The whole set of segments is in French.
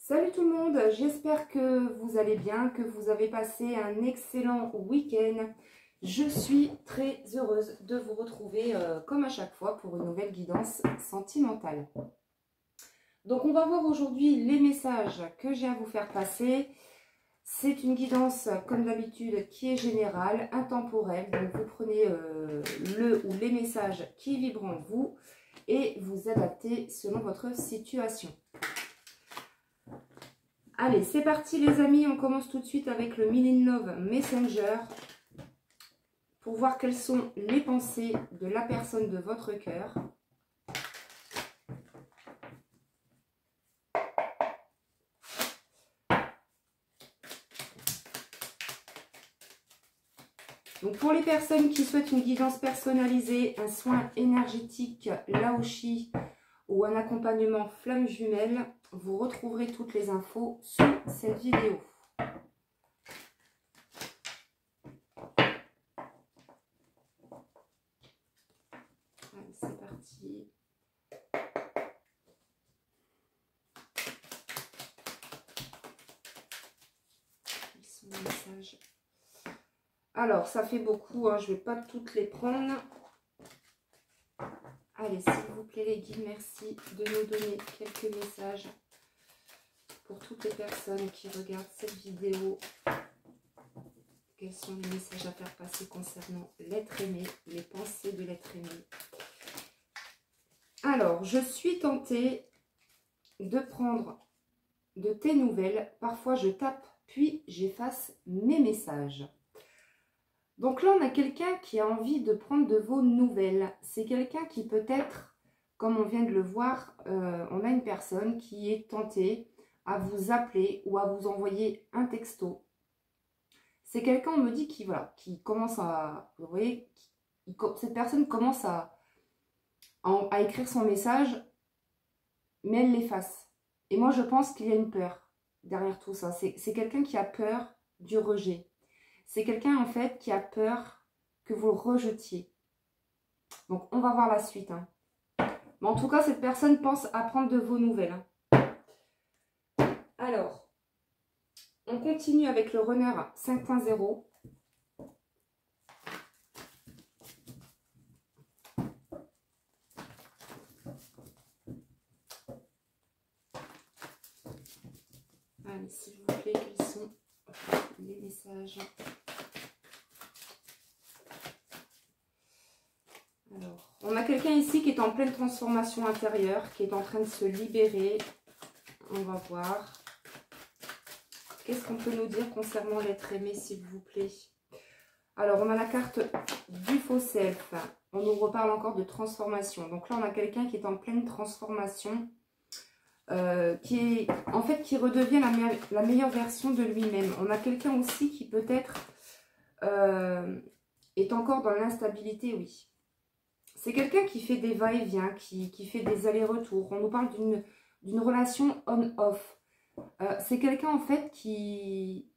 Salut tout le monde, j'espère que vous allez bien, que vous avez passé un excellent week-end. Je suis très heureuse de vous retrouver comme à chaque fois pour une nouvelle guidance sentimentale. Donc on va voir aujourd'hui les messages que j'ai à vous faire passer. C'est une guidance comme d'habitude qui est générale, intemporelle. Donc vous prenez le ou les messages qui vibrent en vous et vous adaptez selon votre situation. Allez, c'est parti les amis, on commence tout de suite avec le Mean in Love Messenger pour voir quelles sont les pensées de la personne de votre cœur. Donc pour les personnes qui souhaitent une guidance personnalisée, un soin énergétique Laoshi ou un accompagnement flamme jumelle, vous retrouverez toutes les infos sous cette vidéo. Allez, c'est parti. Quels sont les messages? Alors, ça fait beaucoup, hein, je ne vais pas toutes les prendre. Allez, s'il vous plaît les guides, merci de nous donner quelques messages pour toutes les personnes qui regardent cette vidéo. Quels sont les messages à faire passer concernant l'être aimé, les pensées de l'être aimé? Alors, je suis tentée de prendre de tes nouvelles. Parfois, je tape, puis j'efface mes messages. Donc là, on a quelqu'un qui a envie de prendre de vos nouvelles. C'est quelqu'un qui peut-être, comme on vient de le voir, on a une personne qui est tentée à vous appeler ou à vous envoyer un texto. C'est quelqu'un, on me dit, qui commence à... Vous voyez, cette personne commence à écrire son message, mais elle l'efface. Et moi, je pense qu'il y a une peur derrière tout ça. C'est quelqu'un qui a peur du rejet. C'est quelqu'un, en fait, qui a peur que vous le rejetiez. Donc, on va voir la suite. Hein. Mais en tout cas, cette personne pense à prendre de vos nouvelles. Hein. Alors, on continue avec le runner 5.0. Allez, s'il vous plaît, quels sont les messages? Alors, on a quelqu'un ici qui est en pleine transformation intérieure, qui est en train de se libérer. On va voir. Qu'est-ce qu'on peut nous dire concernant l'être aimé, s'il vous plaît? Alors, on a la carte du faux self. On nous reparle encore de transformation. Donc là, on a quelqu'un qui est en pleine transformation, qui redevient la meilleure version de lui-même. On a quelqu'un aussi qui peut-être est encore dans l'instabilité, oui. C'est quelqu'un qui fait des va-et-vient, qui fait des allers-retours. On nous parle d'une relation on-off. C'est quelqu'un en fait qui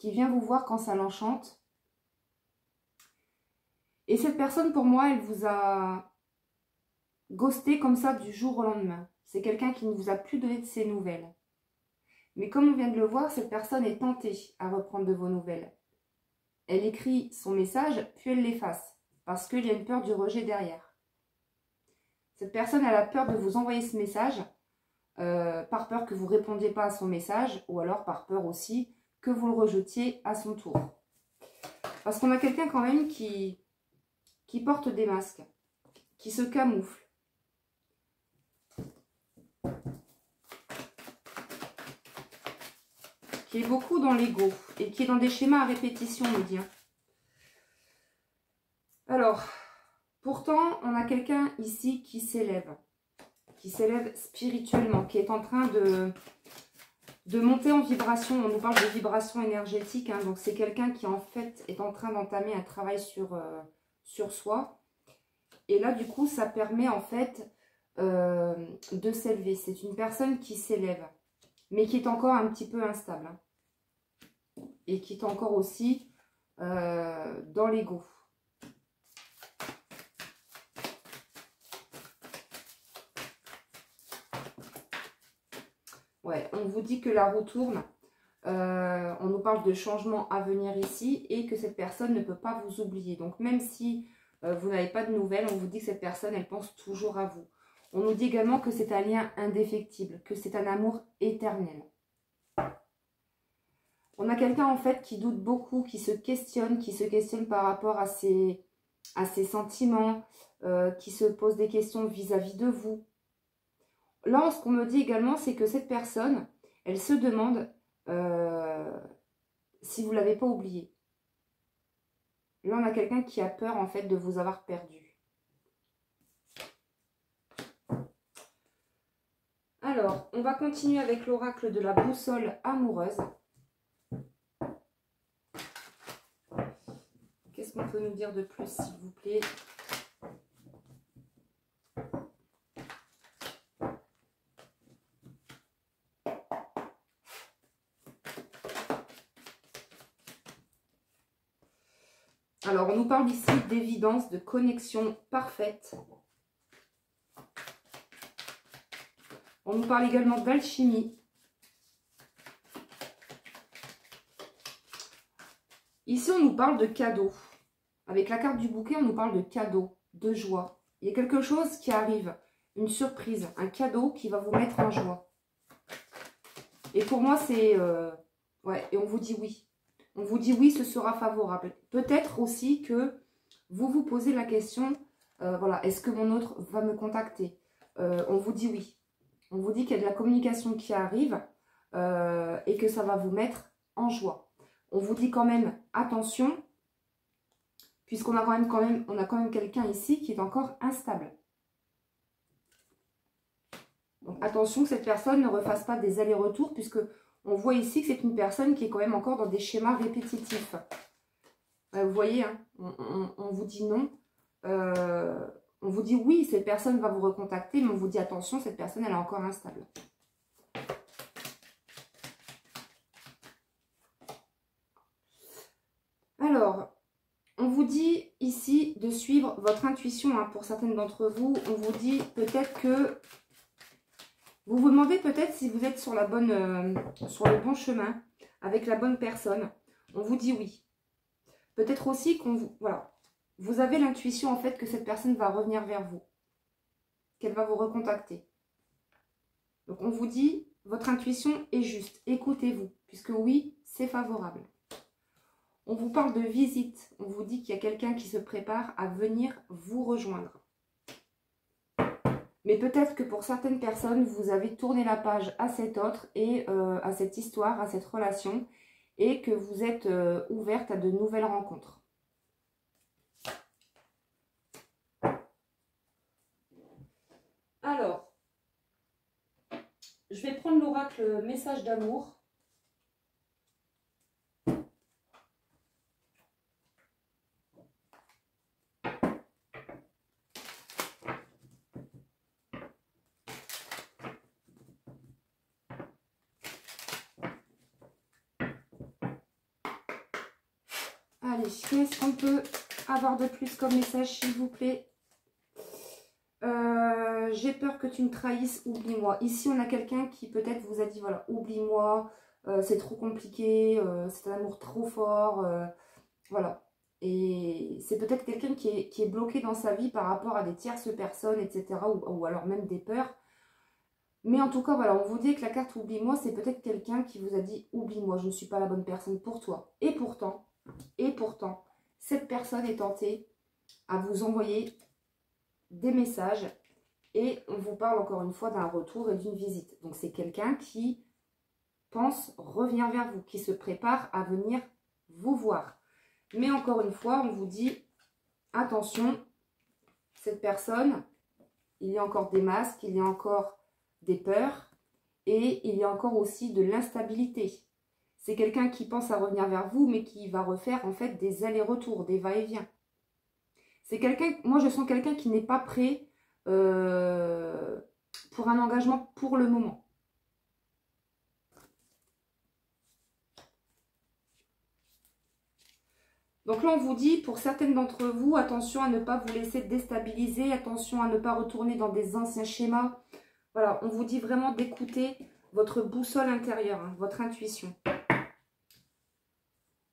vient vous voir quand ça l'enchante. Et cette personne, pour moi, elle vous a ghosté comme ça du jour au lendemain. C'est quelqu'un qui ne vous a plus donné de ses nouvelles. Mais comme on vient de le voir, cette personne est tentée à reprendre de vos nouvelles. Elle écrit son message, puis elle l'efface. Parce qu'il y a une peur du rejet derrière. Cette personne, elle a peur de vous envoyer ce message. Par peur que vous ne répondiez pas à son message, ou alors par peur aussi que vous le rejetiez à son tour. Parce qu'on a quelqu'un quand même qui porte des masques, qui se camoufle. Qui est beaucoup dans l'ego, et qui est dans des schémas à répétition, on me dit. Alors, pourtant, on a quelqu'un ici qui s'élève spirituellement, qui est en train de monter en vibration. On nous parle de vibration énergétique, hein, donc c'est quelqu'un qui en fait est en train d'entamer un travail sur soi. Et là, du coup, ça permet en fait de s'élever. C'est une personne qui s'élève, mais qui est encore un petit peu instable. Hein, et qui est encore aussi dans l'ego. Ouais, on vous dit que la roue tourne. On nous parle de changements à venir ici et que cette personne ne peut pas vous oublier. Donc même si vous n'avez pas de nouvelles, on vous dit que cette personne, elle pense toujours à vous. On nous dit également que c'est un lien indéfectible, que c'est un amour éternel. On a quelqu'un en fait qui doute beaucoup, qui se questionne par rapport à ses sentiments, qui se pose des questions vis-à-vis de vous. Là, ce qu'on me dit également, c'est que cette personne, elle se demande si vous ne l'avez pas oublié. Là, on a quelqu'un qui a peur en fait de vous avoir perdu. Alors, on va continuer avec l'oracle de la boussole amoureuse. Qu'est-ce qu'on peut nous dire de plus, s'il vous plaît? Alors, on nous parle ici d'évidence, de connexion parfaite. On nous parle également d'alchimie. Ici, on nous parle de cadeaux. Avec la carte du bouquet, on nous parle de cadeaux, de joie. Il y a quelque chose qui arrive, une surprise, un cadeau qui va vous mettre en joie. Et pour moi, c'est... ouais, et on vous dit oui. On vous dit oui, ce sera favorable. Peut-être aussi que vous vous posez la question, voilà, est-ce que mon autre va me contacter? On vous dit oui. On vous dit qu'il y a de la communication qui arrive et que ça va vous mettre en joie. On vous dit quand même, attention, puisqu'on a quand même quelqu'un ici qui est encore instable. Donc attention que cette personne ne refasse pas des allers-retours, puisque on voit ici que c'est une personne qui est quand même encore dans des schémas répétitifs. Vous voyez, hein, on vous dit non. On vous dit oui, cette personne va vous recontacter, mais on vous dit attention, cette personne, elle est encore instable. Alors, on vous dit ici de suivre votre intuition. Hein, pour certaines d'entre vous, on vous dit peut-être que... Vous vous demandez peut-être si vous êtes sur le bon chemin, avec la bonne personne. On vous dit oui. Peut-être aussi qu'on vous... Voilà. Vous avez l'intuition en fait que cette personne va revenir vers vous. Qu'elle va vous recontacter. Donc on vous dit, votre intuition est juste. Écoutez-vous, puisque oui, c'est favorable. On vous parle de visite. On vous dit qu'il y a quelqu'un qui se prépare à venir vous rejoindre. Mais peut-être que pour certaines personnes, vous avez tourné la page à cette autre et à cette histoire, à cette relation, et que vous êtes ouverte à de nouvelles rencontres. Alors, je vais prendre l'oracle message d'amour. Allez, qu'est-ce qu'on peut avoir de plus comme message, s'il vous plaît? J'ai peur que tu me trahisses, oublie-moi. Ici, on a quelqu'un qui peut-être vous a dit, voilà, oublie-moi, c'est trop compliqué, c'est un amour trop fort, voilà. Et c'est peut-être quelqu'un qui est bloqué dans sa vie par rapport à des tierces personnes, etc. Ou alors même des peurs. Mais en tout cas, voilà, on vous dit que la carte oublie-moi, c'est peut-être quelqu'un qui vous a dit, oublie-moi, je ne suis pas la bonne personne pour toi. Et pourtant, cette personne est tentée à vous envoyer des messages et on vous parle encore une fois d'un retour et d'une visite. Donc c'est quelqu'un qui pense revenir vers vous, qui se prépare à venir vous voir. Mais encore une fois, on vous dit attention, cette personne, il y a encore des masques, il y a encore des peurs et il y a encore aussi de l'instabilité. C'est quelqu'un qui pense à revenir vers vous, mais qui va refaire en fait des allers-retours, des va-et-vient. C'est quelqu'un, moi je sens quelqu'un qui n'est pas prêt pour un engagement pour le moment. Donc là on vous dit, pour certaines d'entre vous, attention à ne pas vous laisser déstabiliser, attention à ne pas retourner dans des anciens schémas. Voilà, on vous dit vraiment d'écouter votre boussole intérieure, hein, votre intuition.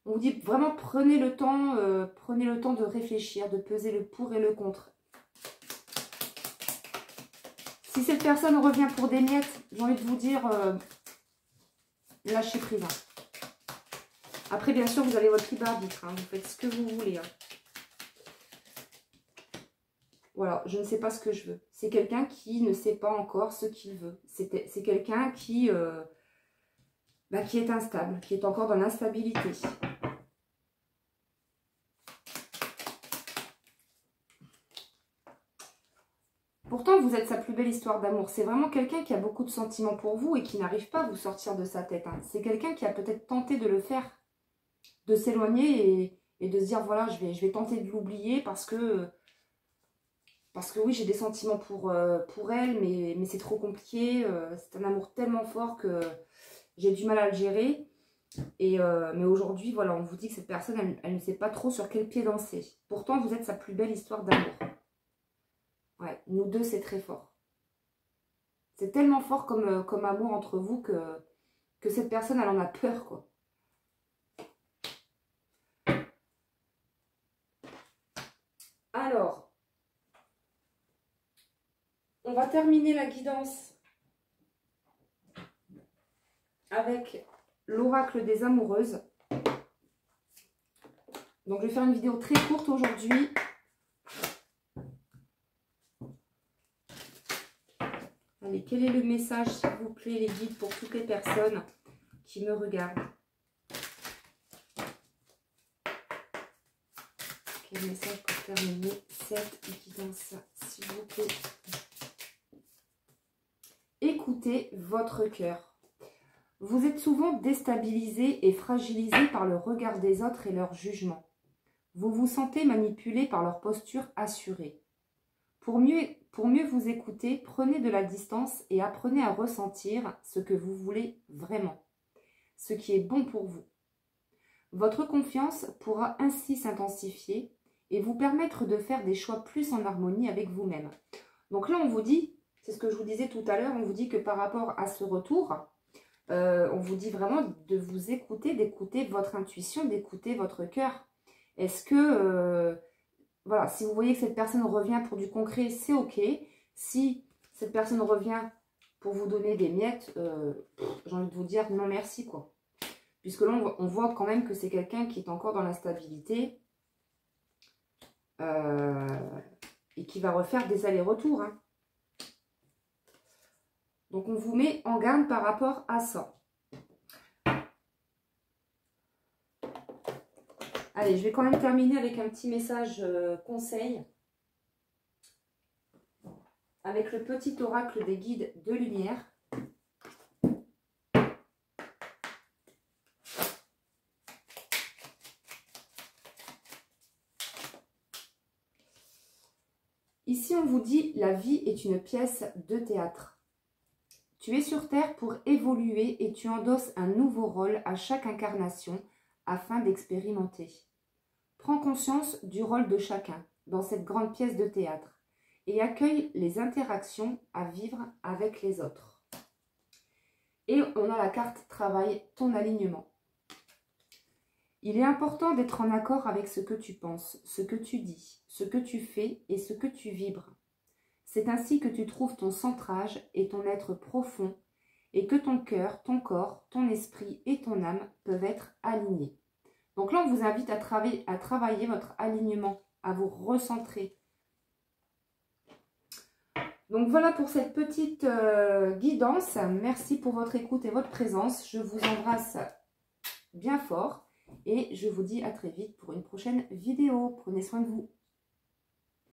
On vous dit vraiment prenez le temps de réfléchir, de peser le pour et le contre. Si cette personne revient pour des miettes, j'ai envie de vous dire, lâchez prise. Hein. Après, bien sûr, vous avez votre libre arbitre. Hein, vous faites ce que vous voulez. Hein. Voilà, je ne sais pas ce que je veux. C'est quelqu'un qui ne sait pas encore ce qu'il veut. C'est quelqu'un qui est instable, qui est encore dans l'instabilité. Pourtant, vous êtes sa plus belle histoire d'amour. C'est vraiment quelqu'un qui a beaucoup de sentiments pour vous et qui n'arrive pas à vous sortir de sa tête. Hein. C'est quelqu'un qui a peut-être tenté de le faire, de s'éloigner et de se dire, voilà, je vais tenter de l'oublier parce que oui, j'ai des sentiments pour elle, mais c'est trop compliqué. C'est un amour tellement fort que j'ai du mal à le gérer. Mais aujourd'hui, voilà, on vous dit que cette personne, elle ne sait pas trop sur quel pied danser. Pourtant, vous êtes sa plus belle histoire d'amour. Ouais, nous deux, c'est très fort. C'est tellement fort comme amour entre vous que cette personne, elle en a peur, quoi. Alors, on va terminer la guidance avec l'oracle des amoureuses. Donc, je vais faire une vidéo très courte aujourd'hui. Allez, quel est le message, s'il vous plaît, les guides, pour toutes les personnes qui me regardent? Quel message pour terminer cette guidance, s'il vous plaît? Écoutez votre cœur. Vous êtes souvent déstabilisé et fragilisé par le regard des autres et leur jugement. Vous vous sentez manipulé par leur posture assurée. Pour mieux vous écouter, prenez de la distance et apprenez à ressentir ce que vous voulez vraiment, ce qui est bon pour vous. Votre confiance pourra ainsi s'intensifier et vous permettre de faire des choix plus en harmonie avec vous-même. Donc là, on vous dit, c'est ce que je vous disais tout à l'heure, on vous dit que par rapport à ce retour, on vous dit vraiment de vous écouter, d'écouter votre intuition, d'écouter votre cœur. Est-ce que... voilà, si vous voyez que cette personne revient pour du concret, c'est ok. Si cette personne revient pour vous donner des miettes, j'ai envie de vous dire non merci, quoi. Puisque là, on voit quand même que c'est quelqu'un qui est encore dans l'instabilité et qui va refaire des allers-retours. Hein. Donc, on vous met en garde par rapport à ça. Allez, je vais quand même terminer avec un petit message conseil. Avec le petit oracle des guides de lumière. Ici, on vous dit, la vie est une pièce de théâtre. Tu es sur Terre pour évoluer et tu endosses un nouveau rôle à chaque incarnation afin d'expérimenter. Prends conscience du rôle de chacun dans cette grande pièce de théâtre et accueille les interactions à vivre avec les autres. Et on a la carte travail, ton alignement. Il est important d'être en accord avec ce que tu penses, ce que tu dis, ce que tu fais et ce que tu vibres. C'est ainsi que tu trouves ton centrage et ton être profond et que ton cœur, ton corps, ton esprit et ton âme peuvent être alignés. Donc là, on vous invite à travailler votre alignement, à vous recentrer. Donc voilà pour cette petite guidance. Merci pour votre écoute et votre présence. Je vous embrasse bien fort et je vous dis à très vite pour une prochaine vidéo. Prenez soin de vous.